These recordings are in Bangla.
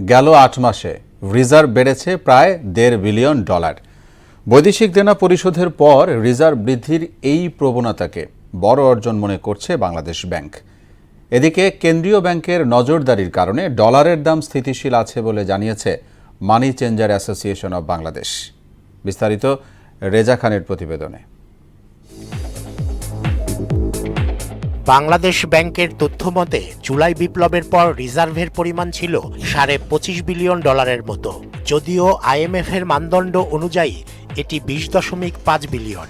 গেল ৮ মাসে রিজার্ভ বেড়েছে প্রায় $1.৫ বিলিয়ন। বৈদেশিক দেনা পরিশোধের পর রিজার্ভ বৃদ্ধির এই প্রবণতাকে বড় অর্জন মনে করছে বাংলাদেশ ব্যাংক। এদিকে কেন্দ্রীয় ব্যাংকের নজরদারির কারণে ডলারের দাম স্থিতিশীল আছে বলে জানিয়েছে money changer association of Bangladesh. বিস্তারিত রেজা খানের প্রতিবেদনে। বাংলাদেশ ব্যাংকের তথ্য মতে জুলাই বিপ্লবের পর রিজার্ভের পরিমাণ ছিল $25 বিলিয়ন মতো, যদিও IMF এর মানদণ্ড অনুযায়ী এটি 20.5 বিলিয়ন।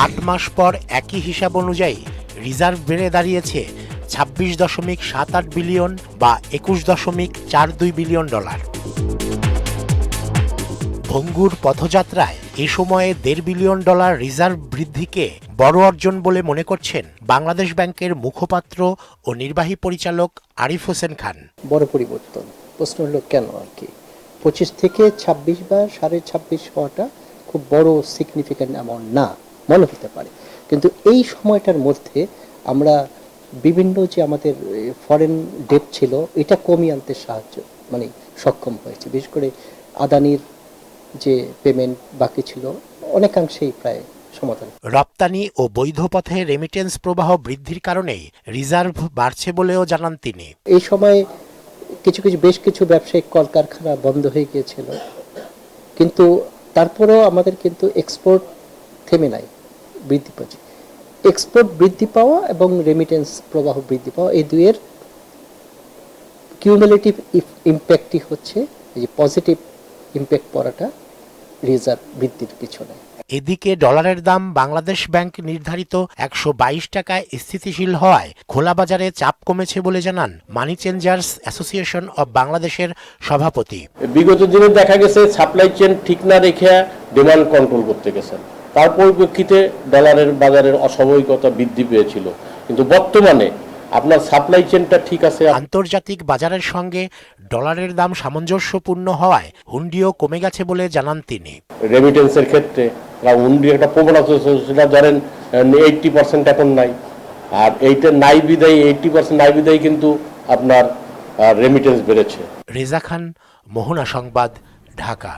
৮ মাস পর একই হিসাব অনুযায়ী রিজার্ভ বেড়ে দাঁড়িয়েছে $26.78 বিলিয়ন বা $21.42 বিলিয়ন। ভঙ্গুর পথযাত্রায় এ সময়ে $1.৫ বিলিয়ন রিজার্ভ বৃদ্ধিকে বড় অর্জন বলে মনে করছেন বাংলাদেশ ব্যাংকের মুখপাত্র ও নির্বাহী পরিচালক আরিফ হোসেন খান। বড় পরিবর্তন, প্রশ্ন হলো কেন আর কি 25 থেকে 26 বা 26.5 হওয়াটা খুব বড় সিগনিফিক্যান্ট অ্যামাউন্ট না মনে হতে পারে, কিন্তু এই সময়টার মধ্যে আমরা বিভিন্ন যে আমাদের ফরেন ডেট ছিল এটা কমিয়ে আনতে সক্ষম হয়েছে। বিশেষ করে আদানির যে পেমেন্ট বাকি ছিল অনেকাংশেই প্রায় সমাধান। রপ্তানি ও বৈধ পথে রেমিটেন্স প্রবাহ বৃদ্ধির কারণেই রিজার্ভ বাড়ছে বলেও জানান তিনি। এই সময় বেশ কিছু ব্যবসায়িক কলকারখানা বন্ধ হয়ে গিয়েছিল, কিন্তু তারপরেও আমাদের কিন্তু এক্সপোর্ট থেমে নাই, বৃদ্ধি পাচ্ছে। এক্সপোর্ট বৃদ্ধি পাওয়া এবং রেমিটেন্স প্রবাহ বৃদ্ধি পাওয়া এই দুইয়ের কিউমুলেটিভ ইম্প্যাক্টই হচ্ছে এই পজিটিভ ইম্প্যাক্ট পড়াটা রিজার্ভ বৃদ্ধির পিছনে। এদিকে ডলারের দাম বাংলাদেশ ব্যাংক নির্ধারিত 122 টাকায় স্থিতিশীল হওয়ায় খোলা বাজারে চাপ কমেছে বলে জানান মানি চেঞ্জার্স অ্যাসোসিয়েশন অব বাংলাদেশের সভাপতি। বিগত দিনে দেখা গেছে সাপ্লাই চেইন ঠিক না রেখে ডিমান্ড কন্ট্রোল করতে গেছেন, তার পরিপ্রেক্ষিতে ডলারের বাজারের অস্বাভাবিকতা বৃদ্ধি পেয়েছিল, কিন্তু বর্তমানে আপনার সাপ্লাই চেইনটা ঠিক আছে। আন্তর্জাতিক বাজারের সঙ্গে ডলারের দাম সামঞ্জস্যপূর্ণ হওয়ায় হুন্ডিও কমে গেছে বলে জানান তিনি। রেমিটেন্সের ক্ষেত্রে হুন্ডি একটা প্রবণতা, সেটা ধরেন 80% এখন নাই, আর এইটা নাই বিদায় 80% নাই বিদায় কিন্তু আপনার রেমিটেন্স বেড়েছে। রেজা খান, মোহনা সংবাদ, ঢাকা।